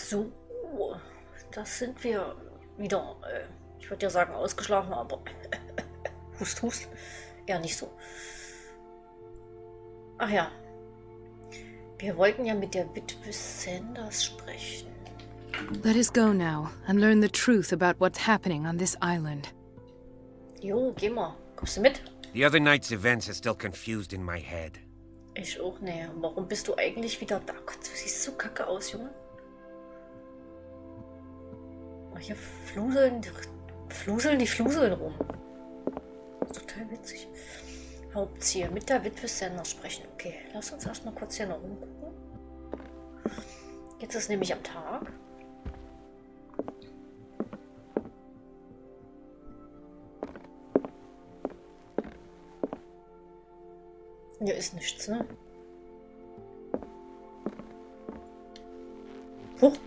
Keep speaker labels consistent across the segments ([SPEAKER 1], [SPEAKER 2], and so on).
[SPEAKER 1] So, das sind wir wieder. Ich würde ja sagen ausgeschlafen, aber hust, hust. Eher nicht so. Ach ja. Wir wollten ja mit der Witwe Sanders sprechen.
[SPEAKER 2] Let us go now and learn the truth about what's happening on this island.
[SPEAKER 1] Jo, geh mal. Kommst du mit?
[SPEAKER 3] The other night's events are still confused in my head.
[SPEAKER 1] Ich auch, ne. Warum bist du eigentlich wieder da? Gott, du siehst so kacke aus, Junge. Oh, hier fluseln die Fluseln rum. Total witzig. Hauptziel, mit der Witwe Sanders sprechen. Okay, lass uns erstmal kurz hier noch rumgucken. Jetzt ist nämlich am Tag. Hier ist nichts, ne? Huch!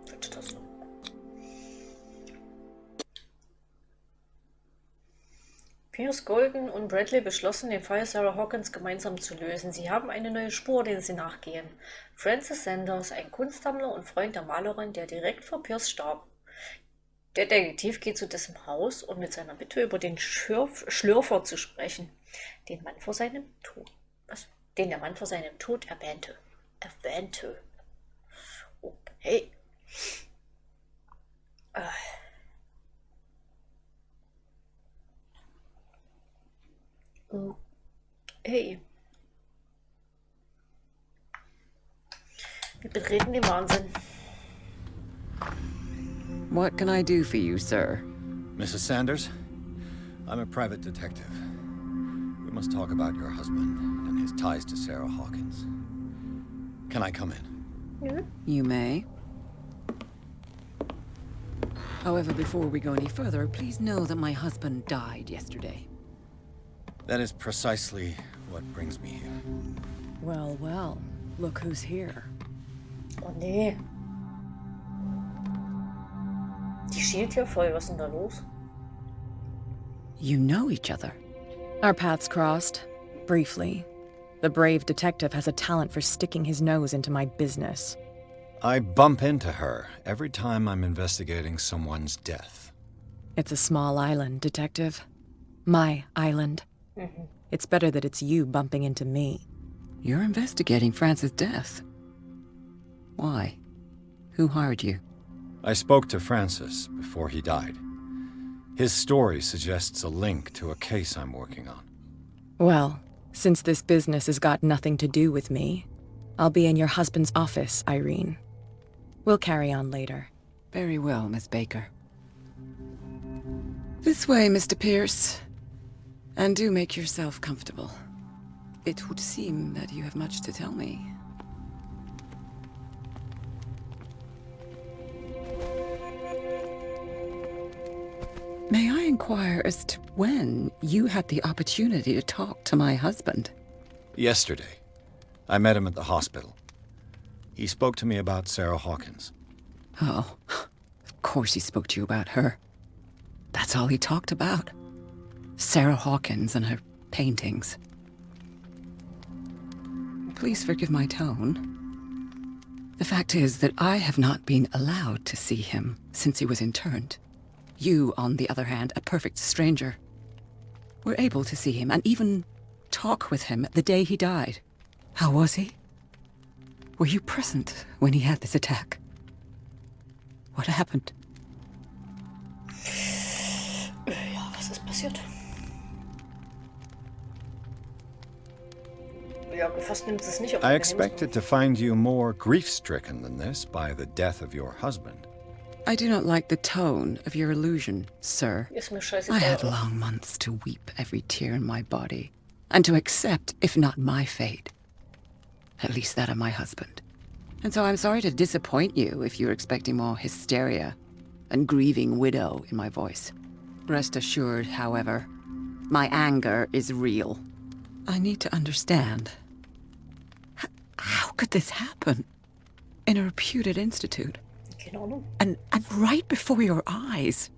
[SPEAKER 1] Was ist das so? Pierce, Golden und Bradley beschlossen, den Fall Sarah Hawkins gemeinsam zu lösen. Sie haben eine neue Spur, denen sie nachgehen. Francis Sanders, ein Kunstsammler und Freund der Malerin, der direkt vor Pierce starb. Der Detektiv geht zu dessen Haus, um mit seiner Witwe über den Schlürfer zu sprechen, den der Mann vor seinem Tod erwähnte. Okay. Okay. Wir betreten den Wahnsinn.
[SPEAKER 4] What can I do for you, sir?
[SPEAKER 5] Mrs. Sanders, I'm a private detective. We must talk about your husband and his ties to Sarah Hawkins. Can I come in?
[SPEAKER 4] You may. However, before we go any further, please know that my husband died yesterday.
[SPEAKER 5] That is precisely what brings me here.
[SPEAKER 4] Well, well, look who's here.
[SPEAKER 1] Oh nee. Die schielt hier voll. Was ist denn da los?
[SPEAKER 4] You know each other.
[SPEAKER 2] Our paths crossed, briefly. The brave detective has a talent for sticking his nose into my business.
[SPEAKER 5] I bump into her every time I'm investigating someone's death.
[SPEAKER 2] It's a small island, detective. My island. It's better that it's you bumping into me.
[SPEAKER 4] You're investigating Francis' death. Why? Who hired you?
[SPEAKER 5] I spoke to Francis before he died. His story suggests a link to a case I'm working on.
[SPEAKER 2] Well, since this business has got nothing to do with me, I'll be in your husband's office, Irene. We'll carry on later.
[SPEAKER 4] Very well, Miss Baker. This way, Mr. Pierce. And do make yourself comfortable. It would seem that you have much to tell me. May I inquire as to when you had the opportunity to talk to my husband?
[SPEAKER 5] Yesterday, I met him at the hospital. He spoke to me about Sarah Hawkins.
[SPEAKER 4] Oh, of course he spoke to you about her. That's all he talked about. Sarah Hawkins and her paintings. Please forgive my tone. The fact is that I have not been allowed to see him since he was interned. You, on the other hand, a perfect stranger, were able to see him and even talk with him the day he died. How was he? Were you present when he had this attack? What happened?
[SPEAKER 1] Ja, was ist passiert? Ja, fast nimmt es nicht auf.
[SPEAKER 5] I expected to find you more grief-stricken than this by the death of your husband.
[SPEAKER 4] I do not like the tone of your allusion, sir.
[SPEAKER 1] Ist mir scheißegal.
[SPEAKER 4] I had long months to weep every tear in my body, and to accept, if not my fate, at least that of my husband. And so I'm sorry to disappoint you if you're expecting more hysteria and grieving widow in my voice. Rest assured, however, my anger is real. I need to understand. How could this happen? In a reputed institute?
[SPEAKER 1] Keine Ahnung.
[SPEAKER 4] And right before your eyes.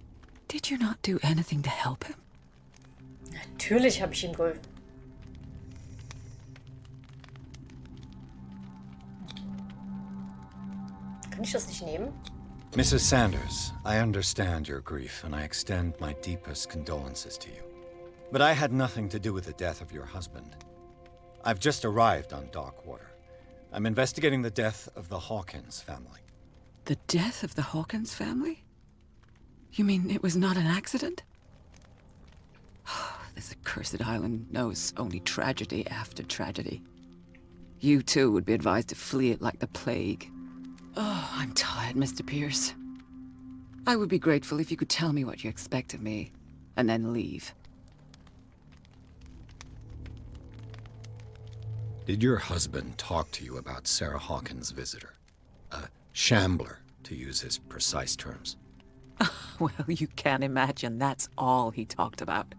[SPEAKER 4] Did you not do anything to help him?
[SPEAKER 1] Natürlich habe ich ihm geholfen. ich das nicht nehmen?
[SPEAKER 5] Mrs. Sanders, I understand your grief, and I extend my deepest condolences to you. But I had nothing to do with the death of your husband. I've just arrived on Darkwater. I'm investigating the death of the Hawkins family.
[SPEAKER 4] The death of the Hawkins family? You mean it was not an accident? This accursed island knows only tragedy after tragedy. You too would be advised to flee it like the plague. Oh, I'm tired, Mr. Pierce. I would be grateful if you could tell me what you expect of me, and then leave.
[SPEAKER 5] Did your husband talk to you about Sarah Hawkins' visitor? A shambler, to use his precise terms.
[SPEAKER 4] Well, you can't imagine that's all he talked about.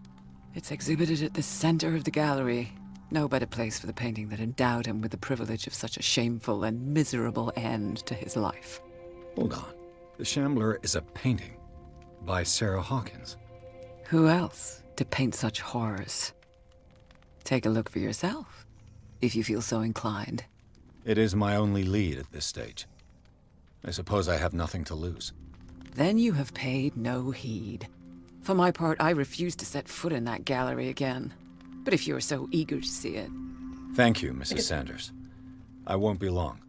[SPEAKER 4] It's exhibited at the center of the gallery. No better place for the painting that endowed him with the privilege of such a shameful and miserable end to his life.
[SPEAKER 5] Hold on. The Shambler is a painting by Sarah Hawkins.
[SPEAKER 4] Who else to paint such horrors? Take a look for yourself, if you feel so inclined.
[SPEAKER 5] It is my only lead at this stage. I suppose I have nothing to lose.
[SPEAKER 4] Then you have paid no heed. For my part, I refuse to set foot in that gallery again. But if you're so eager to see it...
[SPEAKER 5] Thank you, Mrs. Sanders. I won't be long.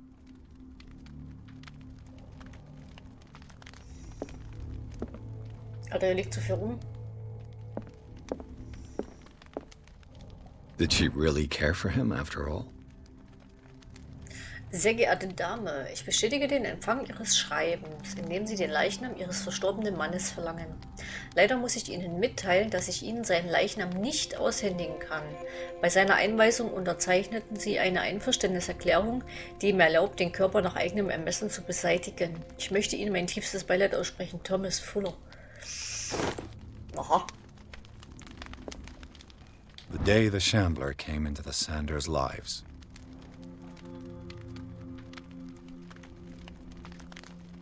[SPEAKER 1] Alter, hier liegt zu viel rum.
[SPEAKER 5] Did she really care for him after all?
[SPEAKER 1] Sehr geehrte Dame, ich bestätige den Empfang Ihres Schreibens, indem Sie den Leichnam Ihres verstorbenen Mannes verlangen. Leider muss ich Ihnen mitteilen, dass ich Ihnen seinen Leichnam nicht aushändigen kann. Bei seiner Einweisung unterzeichneten Sie eine Einverständniserklärung, die ihm erlaubt, den Körper nach eigenem Ermessen zu beseitigen. Ich möchte Ihnen mein tiefstes Beileid aussprechen, Thomas Fuller. Aha.
[SPEAKER 5] The day the Shambler came into the Sanders' lives.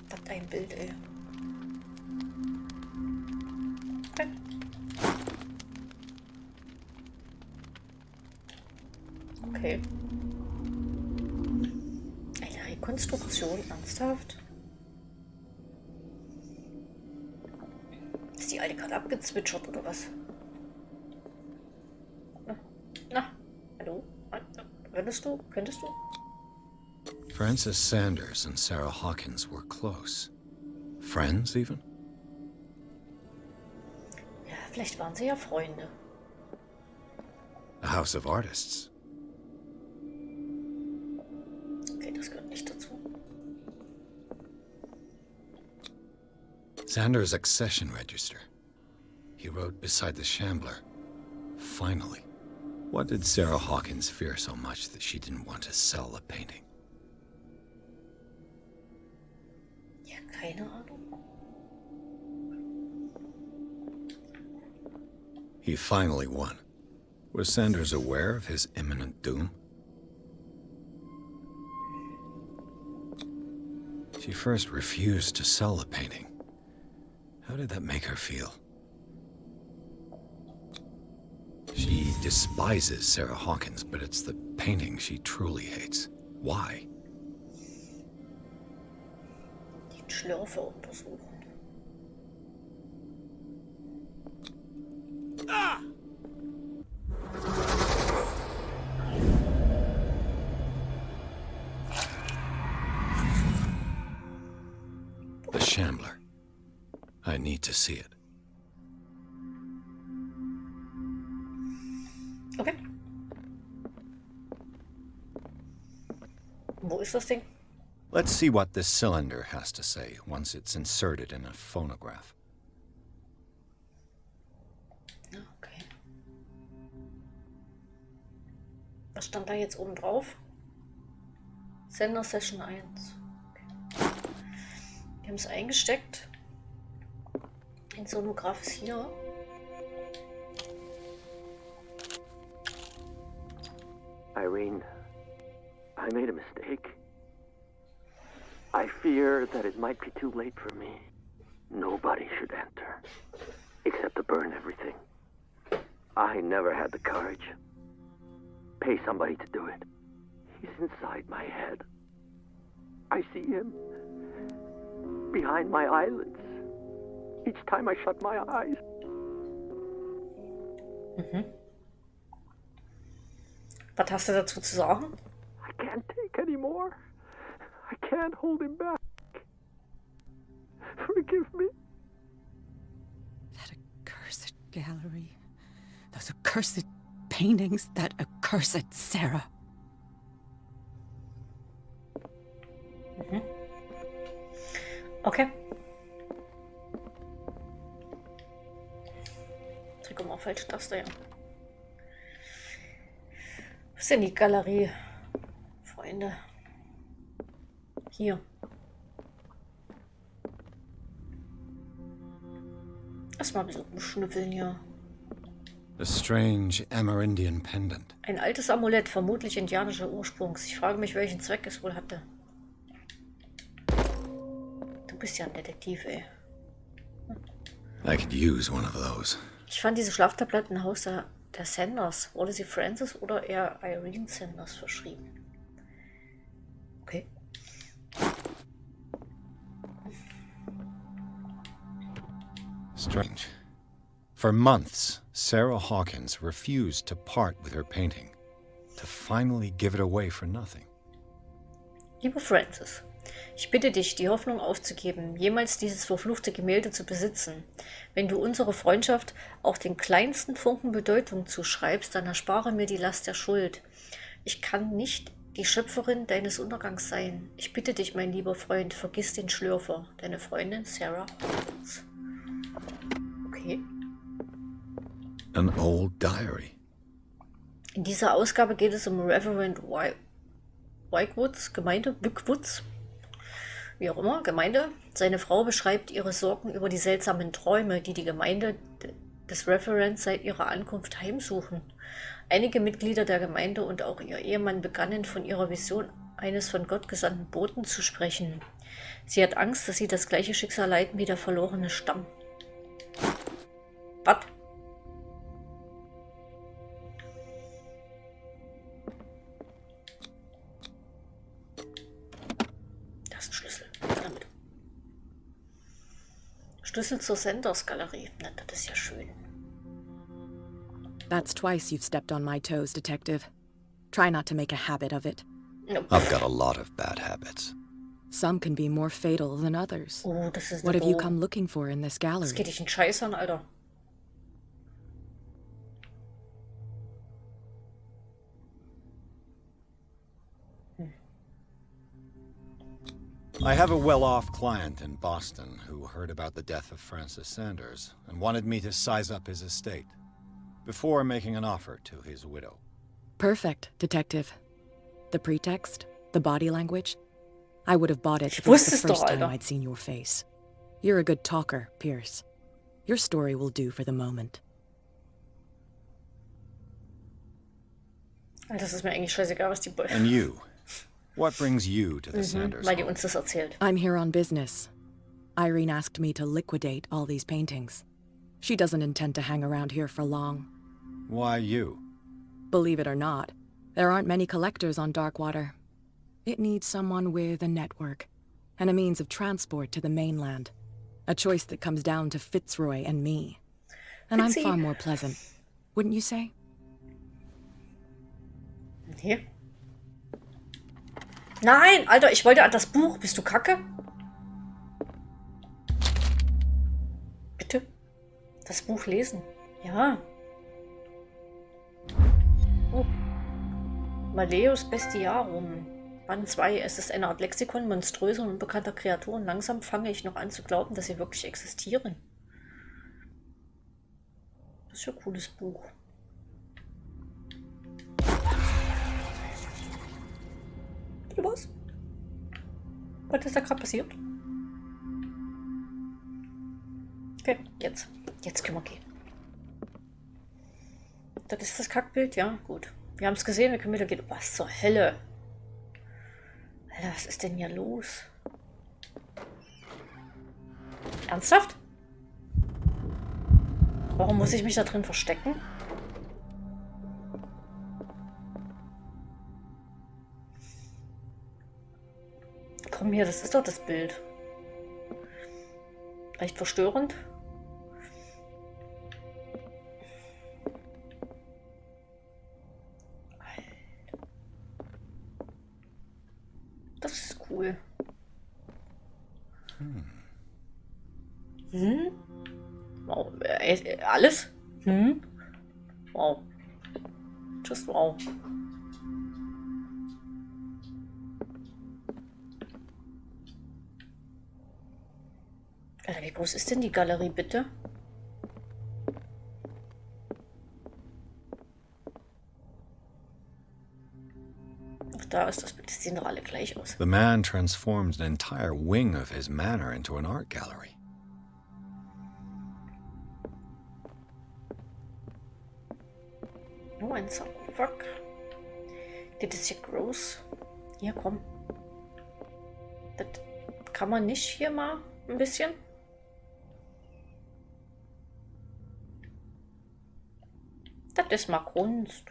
[SPEAKER 1] Was ein Bild, ey. Okay. Okay. Eine Rekonstruktion, ernsthaft? Ist die alte gerade abgezwitschert oder was? Na, hallo? Könntest du?
[SPEAKER 5] Francis Sanders and Sarah Hawkins were close. Friends, even?
[SPEAKER 1] Ja, vielleicht waren sie ja Freunde.
[SPEAKER 5] A house of artists.
[SPEAKER 1] Okay, das gehört nicht dazu.
[SPEAKER 5] Sanders' accession register. He wrote beside the Shambler, "Finally." What did Sarah Hawkins fear so much that she didn't want to sell the painting?
[SPEAKER 1] Ja, keine Ahnung.
[SPEAKER 5] He finally won. Was Sanders aware of his imminent doom? She first refused to sell the painting. How did that make her feel? She despises Sarah Hawkins, but it's the painting she truly hates. Why?
[SPEAKER 1] Die Schlürfe untersuchen.
[SPEAKER 5] The Shambler. I need to see it.
[SPEAKER 1] Okay. Wo ist das Ding?
[SPEAKER 5] Let's see what this cylinder has to say once it's inserted in a phonograph.
[SPEAKER 1] Okay. Was stand da jetzt oben drauf? Sender Session 1. Okay. Wir haben es eingesteckt. Ein Sonograph ist hier.
[SPEAKER 6] Irene, I made a mistake. I fear that it might be too late for me. Nobody should enter, except to burn everything. I never had the courage. Pay somebody to do it. He's inside my head. I see him behind my eyelids. Each time I shut my eyes.
[SPEAKER 1] Was hast du dazu zu sagen?
[SPEAKER 6] I can't take anymore. I can't hold him back. Forgive me.
[SPEAKER 4] That accursed gallery. Those accursed paintings. That accursed Sarah.
[SPEAKER 1] Okay. Drücke mal falsche Taste, ja. Was ist denn die Galerie, Freunde? Hier. Erstmal ein bisschen rumschnüffeln hier.
[SPEAKER 5] A strange Amerindian pendant.
[SPEAKER 1] Ein altes Amulett, vermutlich indianischer Ursprungs. Ich frage mich, welchen Zweck es wohl hatte. Du bist ja ein Detektiv, ey.
[SPEAKER 5] I could use one of those.
[SPEAKER 1] Ich fand diese Schlaftablette im Haus der Sanders. Wurde sie Frances oder eher Irene Sanders verschrieben? Okay.
[SPEAKER 5] Strange. For months, Sarah Hawkins refused to part with her painting, to finally give it away for nothing.
[SPEAKER 1] Liebe Frances, ich bitte dich, die Hoffnung aufzugeben, jemals dieses verfluchte Gemälde zu besitzen. Wenn du unserer Freundschaft auch den kleinsten Funken Bedeutung zuschreibst, dann erspare mir die Last der Schuld. Ich kann nicht die Schöpferin deines Untergangs sein. Ich bitte dich, mein lieber Freund, vergiss den Schlürfer. Deine Freundin Sarah Hawkins. Okay.
[SPEAKER 5] An old diary.
[SPEAKER 1] In dieser Ausgabe geht es um Reverend Wickwoods, Gemeinde, Wickwoods, wie auch immer, Gemeinde. Seine Frau beschreibt ihre Sorgen über die seltsamen Träume, die die Gemeinde des Reverends seit ihrer Ankunft heimsuchen. Einige Mitglieder der Gemeinde und auch ihr Ehemann begannen von ihrer Vision eines von Gott gesandten Boten zu sprechen. Sie hat Angst, dass sie das gleiche Schicksal leiden wie der verlorene Stamm. Was? Das ist ein Schlüssel. Damit. Schlüssel zur Sanders-Galerie. Na, das ist ja schön.
[SPEAKER 2] That's twice you've stepped on my toes, Detective. Try not to make a habit of it.
[SPEAKER 1] Nope.
[SPEAKER 5] I've got a lot of bad habits.
[SPEAKER 2] Some can be more fatal than others.
[SPEAKER 1] Oh, das ist
[SPEAKER 2] What
[SPEAKER 1] eine
[SPEAKER 2] have you
[SPEAKER 1] Bohr.
[SPEAKER 2] come looking for in this
[SPEAKER 1] Das
[SPEAKER 2] gallery?
[SPEAKER 1] geht dich einen Scheiß an, Alter.
[SPEAKER 5] I have a well-off client in Boston who heard about the death of Francis Sanders and wanted me to size up his estate before making an offer to his widow.
[SPEAKER 2] Perfect, Detective. The pretext, the body language. I would have bought it
[SPEAKER 1] Ich
[SPEAKER 2] if it was
[SPEAKER 1] wusste
[SPEAKER 2] the
[SPEAKER 1] es doch,
[SPEAKER 2] first time
[SPEAKER 1] Alter.
[SPEAKER 2] I'd seen your face. You're a good talker, Pierce. Your story will do for the moment.
[SPEAKER 1] Das ist mir eigentlich scheißegal, was die wollen.
[SPEAKER 5] And you? What brings you to the Sanders
[SPEAKER 1] Weil die
[SPEAKER 5] home?
[SPEAKER 1] uns das erzählt.
[SPEAKER 2] I'm here on business. Irene asked me to liquidate all these paintings. She doesn't intend to hang around here for long.
[SPEAKER 5] Why you?
[SPEAKER 2] Believe it or not, there aren't many collectors on Darkwater. It needs someone with a network and a means of transport to the mainland. A choice that comes down to Fitzroy and me. And I'm
[SPEAKER 1] Fitzy.
[SPEAKER 2] far more pleasant, wouldn't you say?
[SPEAKER 1] Hier. Nein, Alter, ich wollte an das Buch. Bist du kacke? Bitte? Das Buch lesen. Ja. Oh. Malleus Bestiarum. Band 2. Es ist eine Art Lexikon monströser und unbekannter Kreaturen. Langsam fange ich noch an zu glauben, dass sie wirklich existieren. Das ist ja ein cooles Buch. Was? Was ist da gerade passiert? Okay, jetzt. Jetzt können wir gehen. Das ist das Kackbild, ja, gut. Wir haben es gesehen, wir können wieder gehen. Was zur Hölle? Alter, was ist denn hier los? Ernsthaft? Warum muss ich mich da drin verstecken? Komm hier, das ist doch das Bild. Leicht verstörend. Das ist cool. Wow. Alles? Wow. Just wow. Alter, wie groß ist denn die Galerie, bitte? Ach, da ist das Bild. Die sehen doch alle gleich aus.
[SPEAKER 5] The man transformed an entire wing of his manor into an art gallery.
[SPEAKER 1] Nur ein Sarkophag. Das ist hier groß. Hier, komm. Das kann man nicht hier mal ein bisschen? Das ist mal Kunst.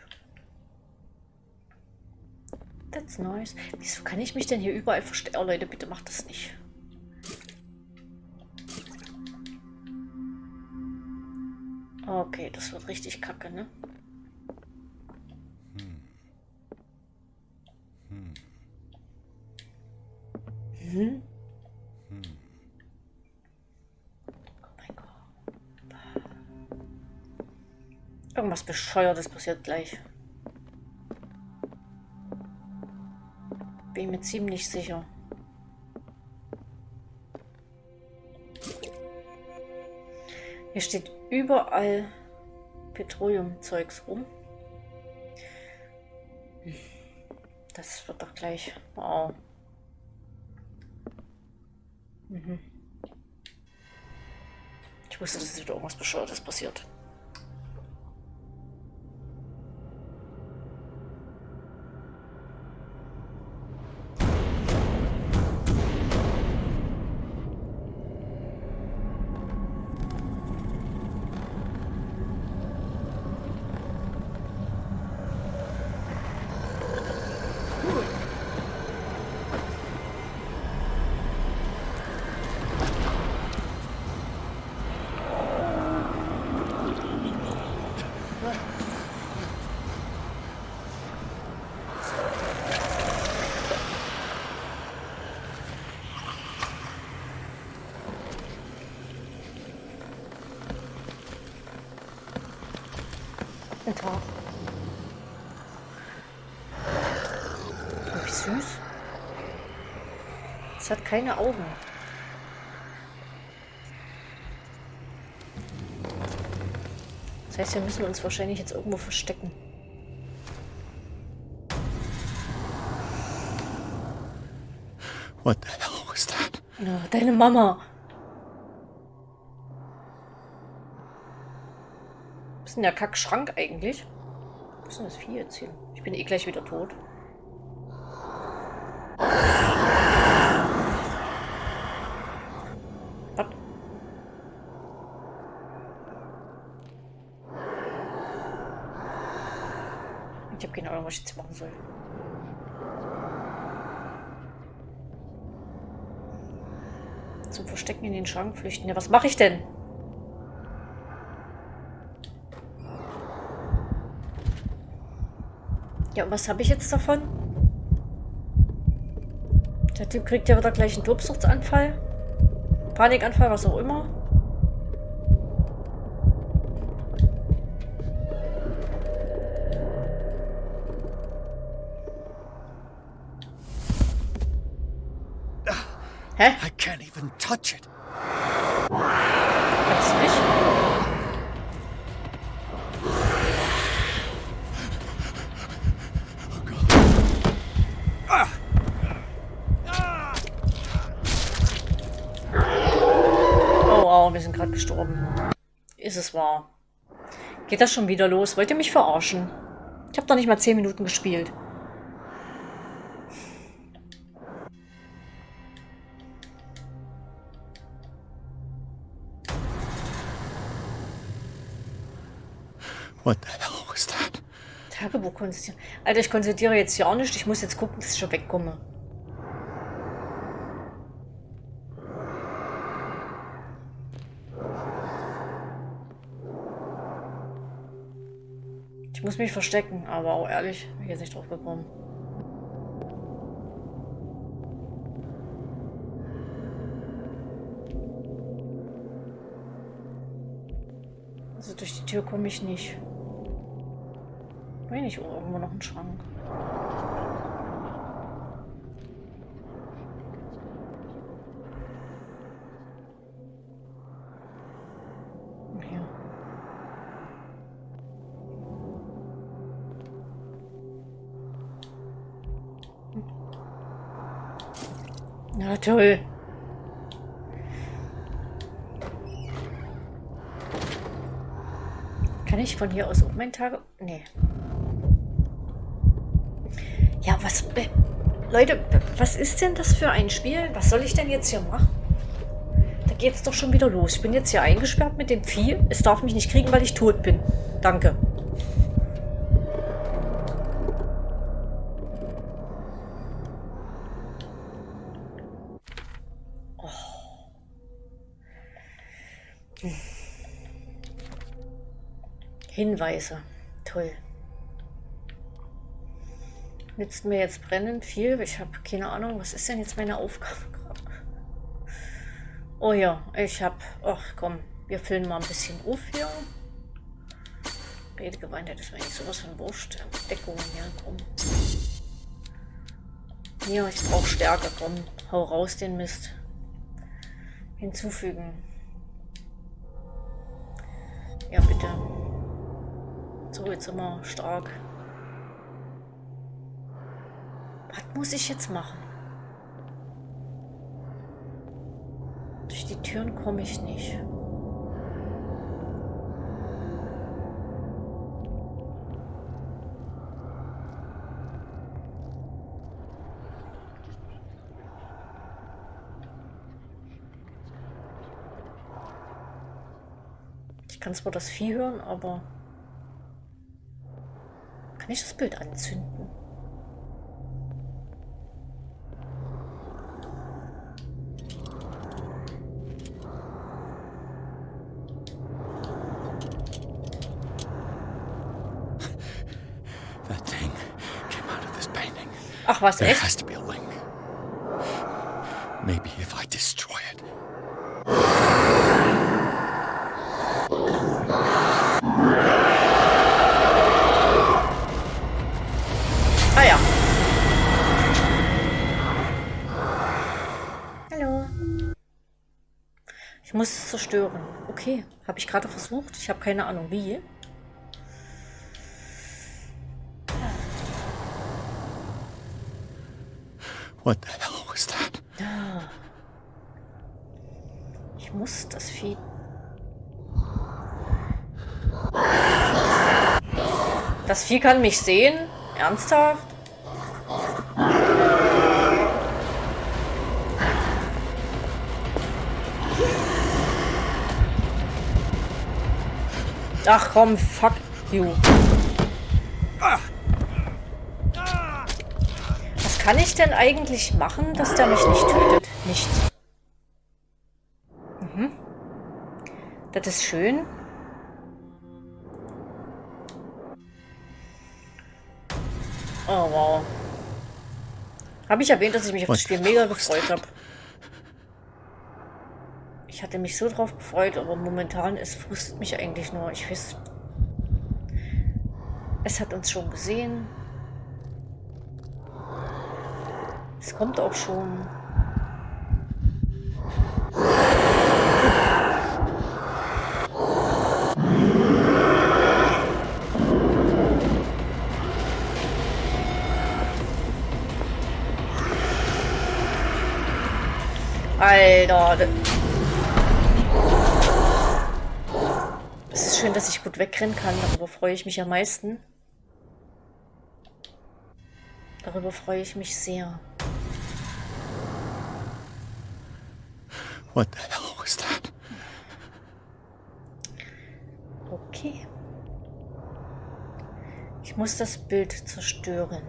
[SPEAKER 1] That's nice. Wieso kann ich mich denn hier überall verstecken? Oh, Leute, bitte macht das nicht. Okay, das wird richtig kacke, ne? Oh mein Gott. Irgendwas Bescheuertes passiert gleich. Bin mir ziemlich sicher. Hier steht überall Petroleumzeugs rum. Das wird doch gleich. Wow. Ich wusste, dass wieder irgendwas Bescheuertes passiert. Guten Tag. Oh, wie süß. Es hat keine Augen. Das heißt, wir müssen uns wahrscheinlich jetzt irgendwo verstecken.
[SPEAKER 5] What the hell was that?
[SPEAKER 1] Ja, deine Mama. Was ist denn der Kackschrank eigentlich? Was ist denn das Vieh jetzt hier? Ich bin eh gleich wieder tot. Was? Ich habe keine Ahnung, was ich jetzt machen soll. Zum Verstecken in den Schrank flüchten. Ja, was mache ich denn? Ja, und was habe ich jetzt davon? Der Typ kriegt ja wieder gleich einen Tobsuchtsanfall. Panikanfall, was auch immer. Hä?
[SPEAKER 5] I can't even touch it.
[SPEAKER 1] Kannst du nicht? Oh, wow, wir sind gerade gestorben. Ist es wahr? Geht das schon wieder los? Wollt ihr mich verarschen? Ich habe doch nicht mal 10 Minuten gespielt.
[SPEAKER 5] What the hell was that?
[SPEAKER 1] Tagebuch konzentrieren. Alter, ich konzentriere jetzt ja auch nicht. Ich muss jetzt gucken, dass ich schon wegkomme. Ich muss mich verstecken, aber auch ehrlich, bin ich jetzt nicht drauf gekommen. Also durch die Tür komme ich nicht. Bin ich irgendwo noch ein Schrank? Hier. Na toll. Kann ich von hier aus auch mein Tage... Nee. Ja, was... Leute, was ist denn das für ein Spiel? Was soll ich denn jetzt hier machen? Da geht's doch schon wieder los. Ich bin jetzt hier eingesperrt mit dem Vieh. Es darf mich nicht kriegen, weil ich tot bin. Danke. Hinweise. Toll. Nützt mir jetzt brennend viel. Ich habe keine Ahnung, was ist denn jetzt meine Aufgabe gerade? Oh ja, ich habe... Ach komm, wir filmen mal ein bisschen auf hier. Redegeweintheit ist mir nicht sowas von wurscht. Deckungen, ja, komm. Ja, ich brauche Stärke, komm. Hau raus den Mist. Hinzufügen. Ja, bitte. So, jetzt sind wir stark. Was muss ich jetzt machen? Durch die Türen komme ich nicht. Ich kann zwar das Vieh hören, aber... Kann ich das Bild anzünden?
[SPEAKER 5] That thing came out of this painting.
[SPEAKER 1] Ach was,
[SPEAKER 5] There
[SPEAKER 1] echt?
[SPEAKER 5] has to be a link. Maybe if I destroy it.
[SPEAKER 1] Ah ja. Hallo. Ich muss es zerstören. Okay, habe ich gerade versucht. Ich habe keine Ahnung wie.
[SPEAKER 5] What the hell was that?
[SPEAKER 1] Ich muss das Vieh... Das Vieh kann mich sehen? Ernsthaft? Ach komm, fuck you. Was kann ich denn eigentlich machen, dass der mich nicht tötet? Nichts. Das ist schön. Oh wow. Habe ich erwähnt, dass ich mich auf das Spiel mega gefreut habe? Ich hatte mich so drauf gefreut, aber momentan, es frustet mich eigentlich nur. Ich weiß, es hat uns schon gesehen. Es kommt auch schon. Alter. Es ist schön, dass ich gut wegrennen kann. Darüber freue ich mich am meisten. Darüber freue ich mich sehr.
[SPEAKER 5] What the hell was that?
[SPEAKER 1] Okay. Ich muss das Bild zerstören.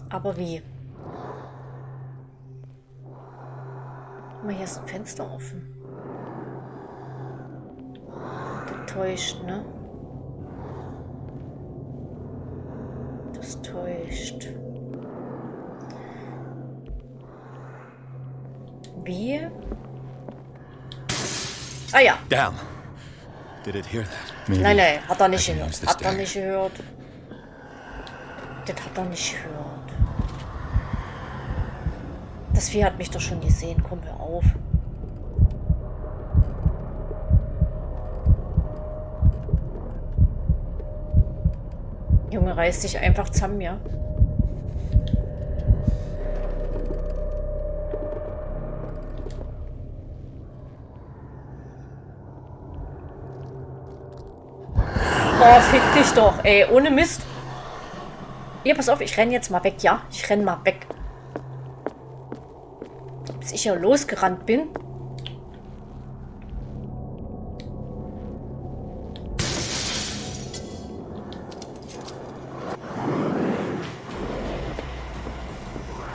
[SPEAKER 1] Aber wie? Guck mal, hier ist ein Fenster offen. täuscht, ne? Das täuscht. Wie? Ah ja.
[SPEAKER 5] Damn. Did it hear that? Maybe
[SPEAKER 1] Nein, nein, hat er nicht
[SPEAKER 5] I can
[SPEAKER 1] gehört.
[SPEAKER 5] use this
[SPEAKER 1] Hat er
[SPEAKER 5] dagger.
[SPEAKER 1] nicht gehört. Das hat er nicht gehört. Das Vieh hat mich doch schon gesehen. Komm, hör auf. Junge, reiß dich einfach zusammen, ja? Oh, fick dich doch, ey. Ohne Mist. Hier, pass auf, ich renn jetzt mal weg, ja? Ich renn mal weg. Bis ich ja losgerannt bin.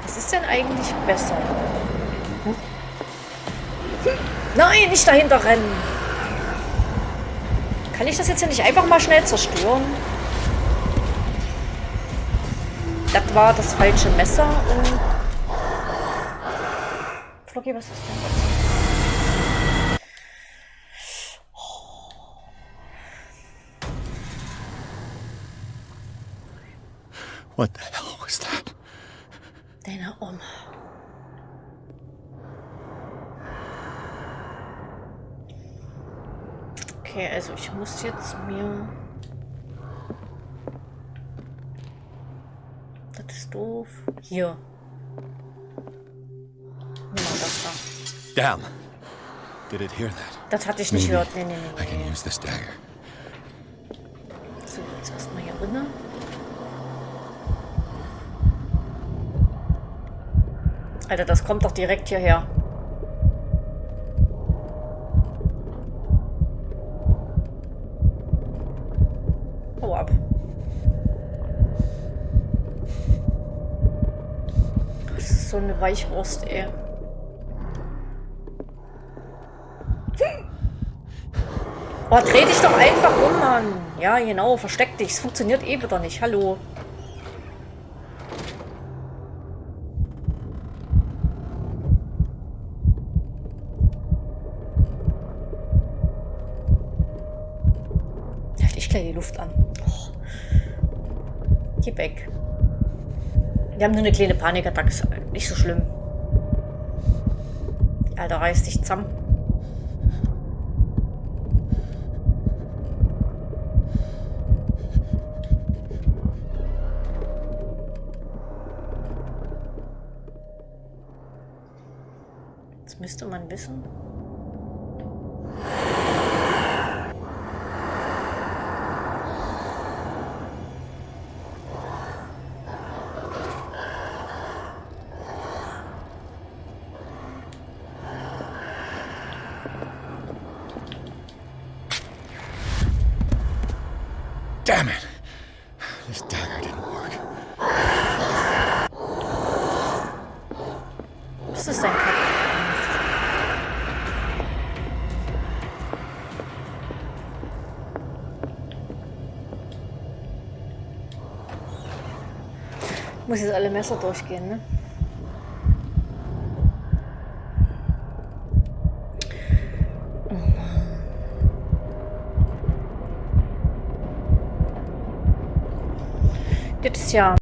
[SPEAKER 1] Was ist denn eigentlich besser? Hm? Nein, nicht dahinter rennen. Kann ich das jetzt hier nicht einfach mal schnell zerstören? Das war das falsche Messer und... Flocki, was ist denn das?
[SPEAKER 5] What the hell was that?
[SPEAKER 1] Deine Oma. Okay, also ich muss jetzt mir... Das ist doof. Hier. Nimm mal das da.
[SPEAKER 5] Damn. Did it hear that?
[SPEAKER 1] Das hatte ich nicht
[SPEAKER 5] Maybe
[SPEAKER 1] gehört. Nee, nee,
[SPEAKER 5] I
[SPEAKER 1] nee,
[SPEAKER 5] can
[SPEAKER 1] nee.
[SPEAKER 5] use this dagger.
[SPEAKER 1] So, jetzt erstmal hier drinnen. Alter, das kommt doch direkt hierher. Hau ab. Das ist so eine Weichwurst, ey. Oh, dreh dich doch einfach um, Mann. Ja, genau, versteck dich. Es funktioniert eh wieder nicht. Hallo. Halt ich gleich die Luft an. Oh. Geh weg. Wir haben nur eine kleine Panikattacke. Ist nicht so schlimm. Alter, reiß dich zusammen. Das müsste man wissen.
[SPEAKER 5] Damn it! This dagger didn't work.
[SPEAKER 1] Was ist dein Kack? Ich muss jetzt alle Messer durchgehen, ne? Oh Mann. Das ist ja